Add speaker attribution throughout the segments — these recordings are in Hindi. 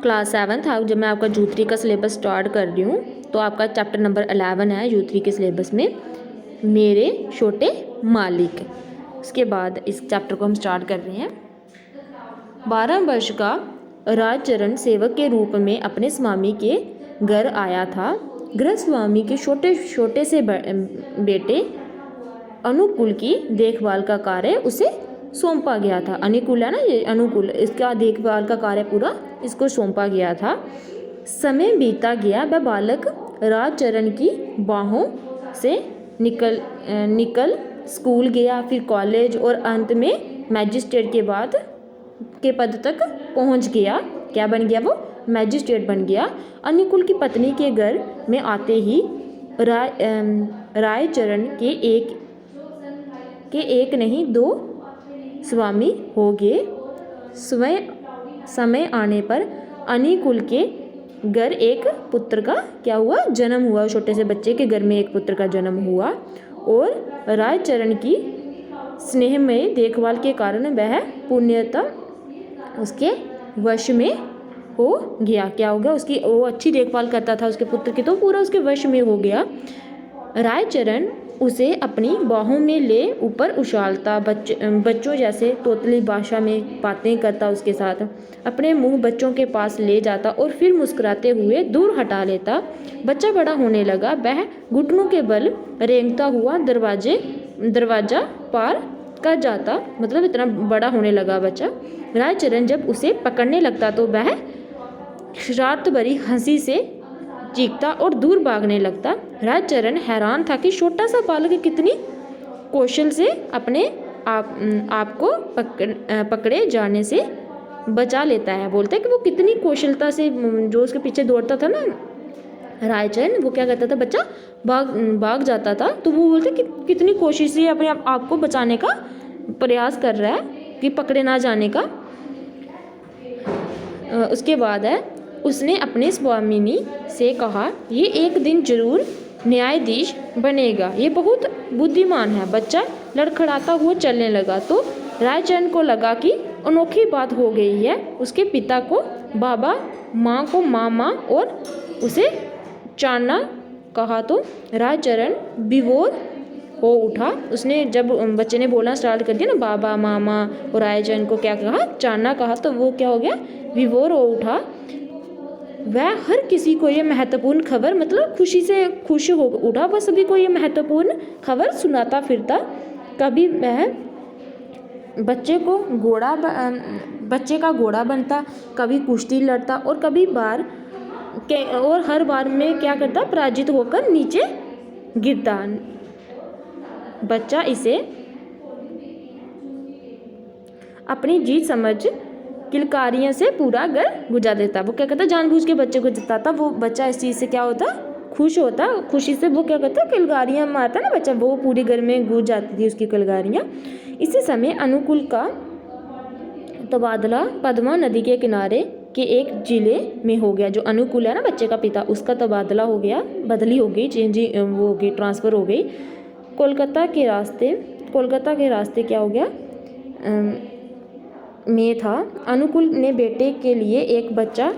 Speaker 1: Class 7th। जब मैं आपका जूथरी का सिलेबस स्टार्ट कर रही हूँ तो आपका चैप्टर नंबर 11 है जूथरी के सिलेबस में, मेरे छोटे मालिक। उसके बाद इस चैप्टर को हम स्टार्ट कर रहे हैं। 12 वर्ष का राजचरण सेवक के रूप में अपने स्वामी के घर आया था। गृह स्वामी के छोटे छोटे से बेटे अनुकूल की देखभाल का कार्य उसे सौंपा गया था। अनुकूल है ना, ये अनुकूल, इसका देखभाल का कार्य पूरा इसको सौंपा गया था। समय बीता गया, वह बालक राजचरण की बाहों से निकल स्कूल गया, फिर कॉलेज और अंत में मैजिस्ट्रेट के पद तक पहुंच गया। क्या बन गया वो? मैजिस्ट्रेट बन गया। अनुकूल की पत्नी के घर में आते ही रायचरण के एक नहीं 2 स्वामी हो गए। समय आने पर अनुकूल के घर एक पुत्र का क्या हुआ? जन्म हुआ। छोटे से बच्चे के घर में एक पुत्र का जन्म हुआ और रायचरण की स्नेहमय देखभाल के कारण वह पुण्यतम उसके वश में हो गया। क्या हो गया? उसकी वो अच्छी देखभाल करता था उसके पुत्र की, तो पूरा उसके वश में हो गया। रायचरण उसे अपनी बाहों में ले ऊपर उछालता, बच्चों जैसे तोतली भाषा में बातें करता, उसके साथ अपने मुंह बच्चों के पास ले जाता और फिर मुस्कुराते हुए दूर हटा लेता। बच्चा बड़ा होने लगा, वह घुटनों के बल रेंगता हुआ दरवाजा पार कर जाता, मतलब इतना बड़ा होने लगा बच्चा। रायचरण जब उसे पकड़ने लगता तो वह शरारत भरी हंसी से चीखता और दूर भागने लगता। राजचरण हैरान था कि छोटा सा बालक कितनी कौशल से अपने आप को पकड़े जाने से बचा लेता है। बोलता है कि वो कितनी कौशलता से जो उसके पीछे दौड़ता था ना रायचरण, वो क्या करता था, बच्चा भाग जाता था, तो वो बोलते कि कितनी कोशिश से अपने आप को बचाने का प्रयास कर रहा है कि पकड़े ना जाने का। उसके बाद है उसने अपने स्वामिनी से कहा, ये एक दिन जरूर न्यायाधीश बनेगा, ये बहुत बुद्धिमान है। बच्चा लड़खड़ाता हुआ चलने लगा तो रायचरण को लगा कि अनोखी बात हो गई है। उसके पिता को बाबा, माँ को मामा और उसे चाना कहा तो रायचरण विभोर हो उठा। उसने जब बच्चे ने बोलना स्टार्ट कर दिया ना, बाबा, मामा, और रायचरण को क्या कहा? चाना कहा, तो वो क्या हो गया? विभोर हो उठा। वह हर किसी को ये महत्वपूर्ण खबर, मतलब खुश हो उठा, वह सभी को ये महत्वपूर्ण खबर सुनाता फिरता। कभी वह बच्चे का घोड़ा बनता, कभी कुश्ती लड़ता और हर बार में क्या करता? पराजित होकर नीचे गिरता। बच्चा इसे अपनी जीत समझ किलकारियों से पूरा घर गुजार देता। वो क्या करता? जानबूझ के बच्चे को जिताता। वो बच्चा इस चीज़ से क्या होता? खुश होता। खुशी से वो क्या करता? किलकारियाँ मारता ना बच्चा, वो पूरे घर में गूंज जाती थी उसकी किलकारियाँ। इसी समय अनुकूल का तबादला पद्मा नदी के किनारे के एक जिले में हो गया। जो अनुकूल है ना बच्चे का पिता, उसका तबादला हो गया, बदली हो गई, वो हो गई, ट्रांसफ़र हो गई। कोलकाता के रास्ते क्या हो गया में था। अनुकूल ने बेटे के लिए एक बच्चा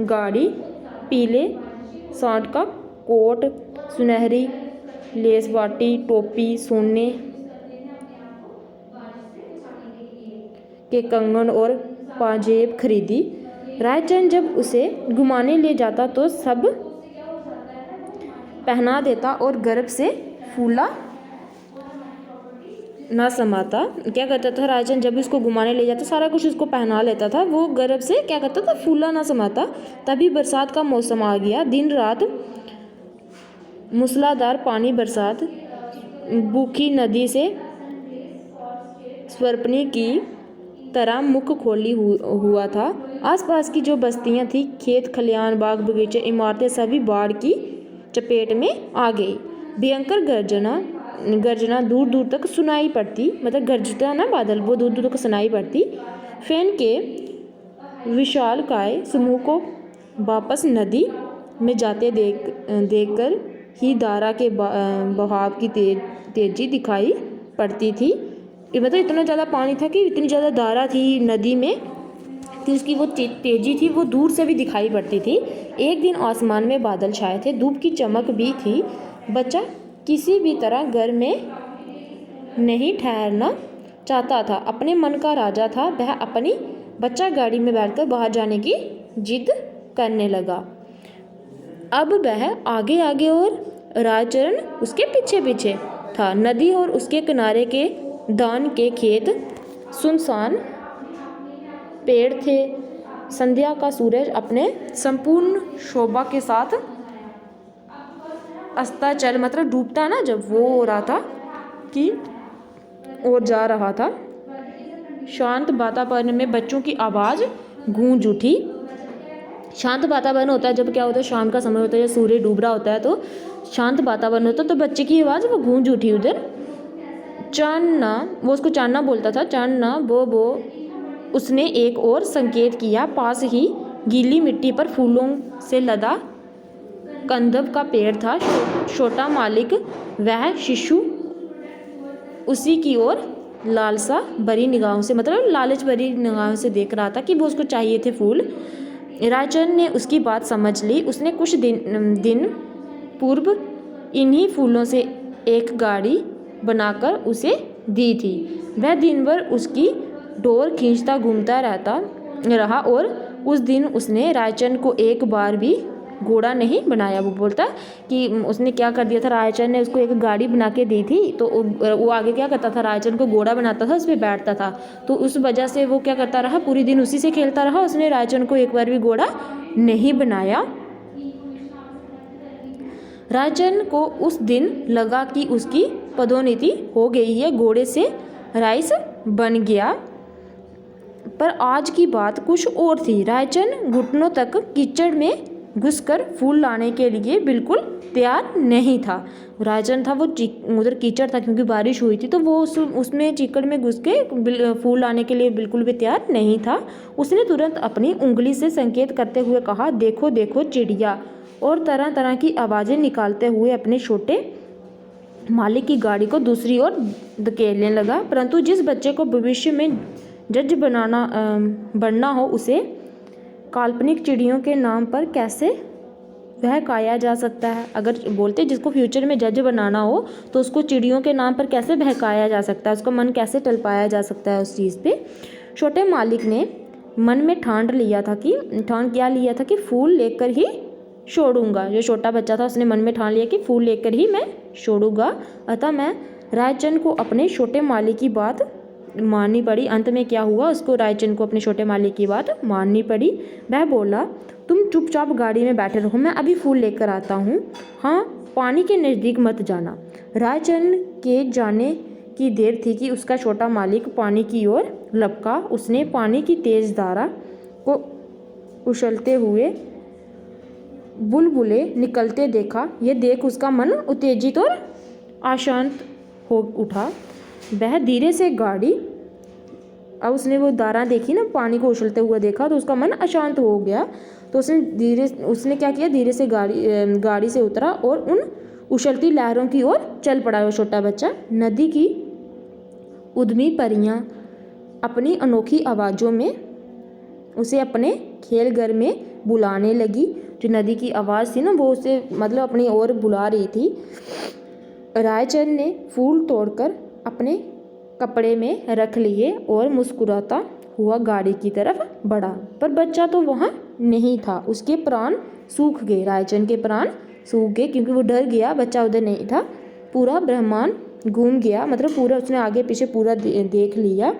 Speaker 1: गाड़ी, पीले साठ का कोट, सुनहरी लेसवाटी टोपी, सोने के कंगन और पाजेब खरीदी। रायचंद जब उसे घुमाने ले जाता तो सब पहना देता और गर्भ से फूला ना समाता। क्या करता था रायचंद? जब उसको घुमाने ले जाता सारा कुछ उसको पहना लेता था, वो गर्भ से क्या करता था? फूला ना समाता। तभी बरसात का मौसम आ गया। दिन रात मूसलाधार पानी बरसात भूखी नदी से स्वर्पणी की तरह मुख खोली हुआ था। आसपास की जो बस्तियां थी, खेत खलियान, बाग बगीचे, इमारतें सभी बाढ़ की चपेट में आ गई। भयंकर गर्जना दूर दूर तक सुनाई पड़ती, मतलब गरजता ना बादल, वो दूर दूर तक सुनाई पड़ती। फेन के विशालकाय समूह को वापस नदी में जाते देखकर ही धारा के बहाव की तेजी दिखाई पड़ती थी। मतलब इतना ज़्यादा पानी था कि इतनी ज़्यादा धारा थी नदी में थी, उसकी वो तेज़ी थी, वो दूर से भी दिखाई पड़ती थी। एक दिन आसमान में बादल छाए थे, धूप की चमक भी थी। बच्चा किसी भी तरह घर में नहीं ठहरना चाहता था, अपने मन का राजा था। वह अपनी बच्चा गाड़ी में बैठकर बाहर जाने की जिद करने लगा। अब वह आगे आगे और राजचरण उसके पीछे पीछे था। नदी और उसके किनारे के धान के खेत सुनसान पेड़ थे। संध्या का सूरज अपने संपूर्ण शोभा के साथ अस्ताचल मतलब डूबता ना, जब वो हो रहा था कि और जा रहा था। शांत वातावरण में बच्चों की आवाज़ गूंज उठी। शांत वातावरण होता है जब क्या होता है, शाम का समय होता है, सूर्य डूब रहा होता है, तो शांत वातावरण होता है, तो बच्चे की आवाज़ वो गूंज उठी उधर। चांदना, वो उसको चांदना बोलता था, चांदना वो उसने एक और संकेत किया। पास ही गीली मिट्टी पर फूलों से लदा कंदव का पेड़ था। छोटा मालिक, वह शिशु, उसी की ओर लालसा भरी निगाहों से, मतलब लालच भरी निगाहों से देख रहा था कि वो उसको चाहिए थे फूल। राजचंद्र ने उसकी बात समझ ली। उसने कुछ दिन पूर्व इन्हीं फूलों से एक गाड़ी बनाकर उसे दी थी। वह दिन भर उसकी डोर खींचता घूमता रहा और उस दिन उसने रायचंद को एक बार भी घोड़ा नहीं बनाया। वो बोलता कि उसने क्या कर दिया था, रायचंद ने उसको एक गाड़ी बना के दी थी, तो वो आगे क्या करता था, रायचंद को घोड़ा बनाता था, उस पर बैठता था, तो उस वजह से वो क्या करता रहा, पूरी दिन उसी से खेलता रहा। उसने रायचंद को एक बार भी घोड़ा नहीं बनाया। रायचंद को उस दिन लगा कि उसकी पदोन्नति हो गई है, घोड़े से राइस बन गया। पर आज की बात कुछ और थी। रायचंद घुटनों तक कीचड़ में घुसकर फूल लाने के लिए बिल्कुल तैयार नहीं था। रायचंद था वो उधर कीचड़ था क्योंकि बारिश हुई थी, तो वो उसमें चिकड़ में घुस के फूल लाने के लिए बिल्कुल भी तैयार नहीं था। उसने तुरंत अपनी उंगली से संकेत करते हुए कहा, देखो देखो चिड़िया, और तरह तरह की आवाज़ें निकालते हुए अपने छोटे मालिक की गाड़ी को दूसरी ओर धकेलने लगा। परंतु जिस बच्चे को भविष्य में जज बनना हो, उसे काल्पनिक चिड़ियों के नाम पर कैसे बहकाया जा सकता है। अगर बोलते जिसको फ्यूचर में जज बनाना हो तो उसको चिड़ियों के नाम पर कैसे बहकाया जा सकता है, उसका मन कैसे टलपाया जा सकता है उस चीज़ पे। छोटे मालिक ने मन में ठान क्या लिया था कि फूल लेकर ही छोड़ूंगा। जो छोटा बच्चा था उसने मन में ठान लिया कि फूल लेकर ही मैं छोड़ूंगा। अतः मैं रायचंद को अपने छोटे मालिक की बात माननी पड़ी। अंत में क्या हुआ, उसको रायचंद को अपने छोटे मालिक की बात माननी पड़ी। वह बोला, तुम चुपचाप गाड़ी में बैठे रहो, मैं अभी फूल लेकर आता हूँ। हाँ, पानी के नज़दीक मत जाना। रायचंद के जाने की देर थी कि उसका छोटा मालिक पानी की ओर लपका। उसने पानी की तेज़ धारा को उछलते हुए बुलबुले निकलते देखा। यह देख उसका मन उत्तेजित और अशांत हो उठा। वह धीरे से गाड़ी, अब उसने वो धारा देखी ना, पानी को उछलते हुए देखा, तो उसका मन अशांत हो गया। तो उसने क्या किया, धीरे से गाड़ी से उतरा और उन उछलती लहरों की ओर चल पड़ा वो छोटा बच्चा। नदी की उद्यमी परियां अपनी अनोखी आवाज़ों में उसे अपने खेल घर में बुलाने लगी। जो नदी की आवाज़ थी ना, वो उसे मतलब अपनी ओर बुला रही थी। रायचंद ने फूल तोड़कर अपने कपड़े में रख लिए और मुस्कुराता हुआ गाड़ी की तरफ बढ़ा। पर बच्चा तो वहाँ नहीं था। उसके प्राण सूख गए, रायचंद के प्राण सूख गए, क्योंकि वो डर गया। बच्चा उधर नहीं था। पूरा ब्रह्मांड घूम गया, मतलब पूरा उसने आगे पीछे पूरा देख लिया।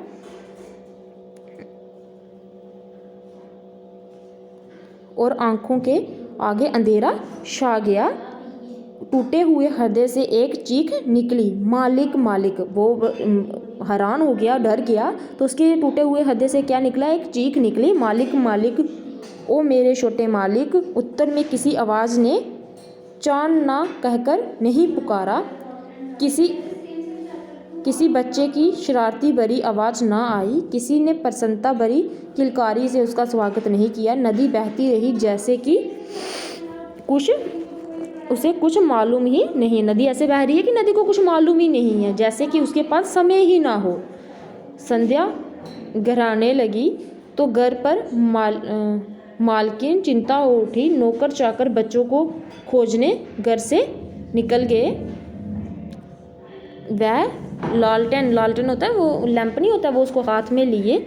Speaker 1: और आंखों के आगे अंधेरा छा गया। टूटे हुए हृदय से एक चीख निकली, मालिक मालिक। वो हैरान हो गया, डर गया। तो उसके टूटे हुए हृदय से क्या निकला, एक चीख निकली, मालिक मालिक, ओ मेरे छोटे मालिक। उत्तर में किसी आवाज़ ने चांद ना कहकर नहीं पुकारा। किसी बच्चे की शरारती भरी आवाज़ ना आई। किसी ने प्रसन्नता भरी किलकारी से उसका स्वागत नहीं किया। नदी बहती रही जैसे कि उसे कुछ मालूम ही नहीं। नदी ऐसे बह रही है कि नदी को कुछ मालूम ही नहीं है, जैसे कि उसके पास समय ही ना हो। संध्या गहराने लगी तो घर पर मालकिन चिंता हो उठी। नौकर चाकर बच्चों को खोजने घर से निकल गए। वह लालटेन होता है, वो लैंप नहीं होता, वो उसको हाथ में लिए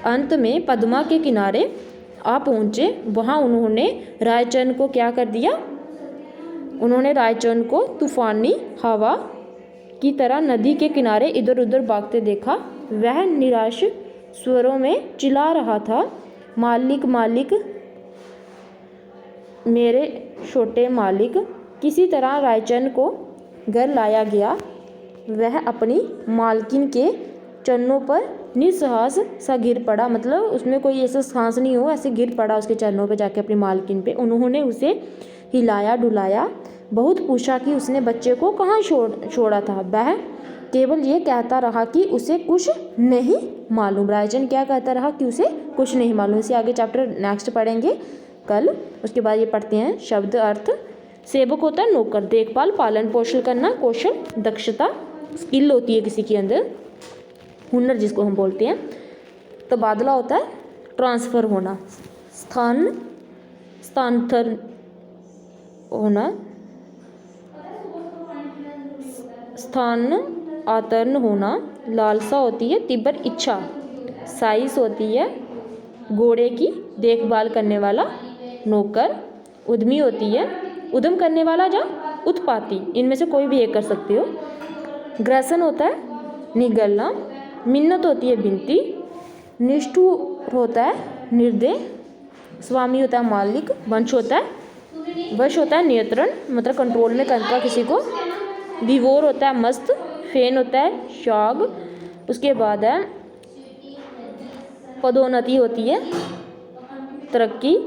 Speaker 1: अंत में पद्मा के किनारे आ पहुँचे। वहाँ उन्होंने रायचंद को क्या कर दिया, उन्होंने रायचंद को तूफानी हवा की तरह नदी के किनारे इधर उधर भागते देखा। वह निराश स्वरों में चिल्ला रहा था, मालिक मालिक मेरे छोटे मालिक। किसी तरह रायचंद को घर लाया गया। वह अपनी मालकिन के चरणों पर निस्सास सा गिर पड़ा, मतलब उसमें कोई ऐसा सांस नहीं हो, ऐसे गिर पड़ा उसके चरणों पे जाके अपनी मालकिन पे। उन्होंने उसे हिलाया डुलाया, बहुत पूछा कि उसने बच्चे को कहाँ छोड़ा था। वह केवल ये कहता रहा कि उसे कुछ नहीं मालूम। रायचंद क्या कहता रहा कि उसे कुछ नहीं मालूम। इसे आगे चैप्टर नेक्स्ट पढ़ेंगे कल। उसके बाद ये पढ़ते हैं शब्द अर्थ। सेवक होता है नौकर, देखभाल पालन पोषण करना, कौशल दक्षता स्किल होती है किसी के अंदर, हुनर जिसको हम बोलते हैं। तबादला होता है ट्रांसफ़र होना, स्थानांतरण होना, स्थानांतरण होना। लालसा होती है तीव्र इच्छा। साइस होती है घोड़े की देखभाल करने वाला नौकर। उद्यमी होती है उद्यम करने वाला या उत्पाती, इनमें से कोई भी एक कर सकते हो। ग्रसन होता है निगलना। मिन्नत होती है विनती। निष्ठुर होता है निर्दय। स्वामी होता है मालिक। वश होता है नियंत्रण, मतलब कंट्रोल में करता किसी को। विभोर होता है मस्त। फेन होता है शाग। उसके बाद है पदोन्नति होती है तरक्की।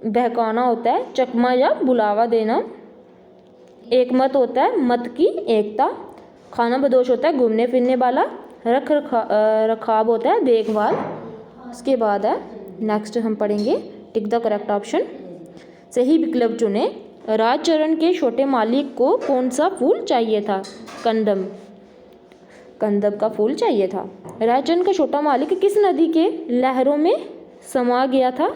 Speaker 1: बहकाना होता है चकमा या बुलावा देना। एकमत होता है मत की एकता। खाना बदोश होता है घूमने फिरने वाला। रखाव होता है देखभाल। उसके बाद है नेक्स्ट हम पढ़ेंगे टिक द करेक्ट ऑप्शन। सही विकल्प चुने। राजचरण के छोटे मालिक को कौन सा फूल चाहिए था? कंदम का फूल चाहिए था। राजचरण का छोटा मालिक किस नदी के लहरों में समा गया था?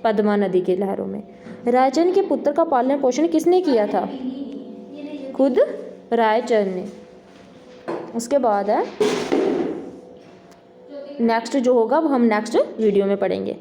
Speaker 1: पद्मा नदी के लहरों में। रायचंद के पुत्र का पालन पोषण किसने किया था? खुद रायचंद ने। उसके बाद है नेक्स्ट जो होगा वो हम नेक्स्ट वीडियो में पढ़ेंगे।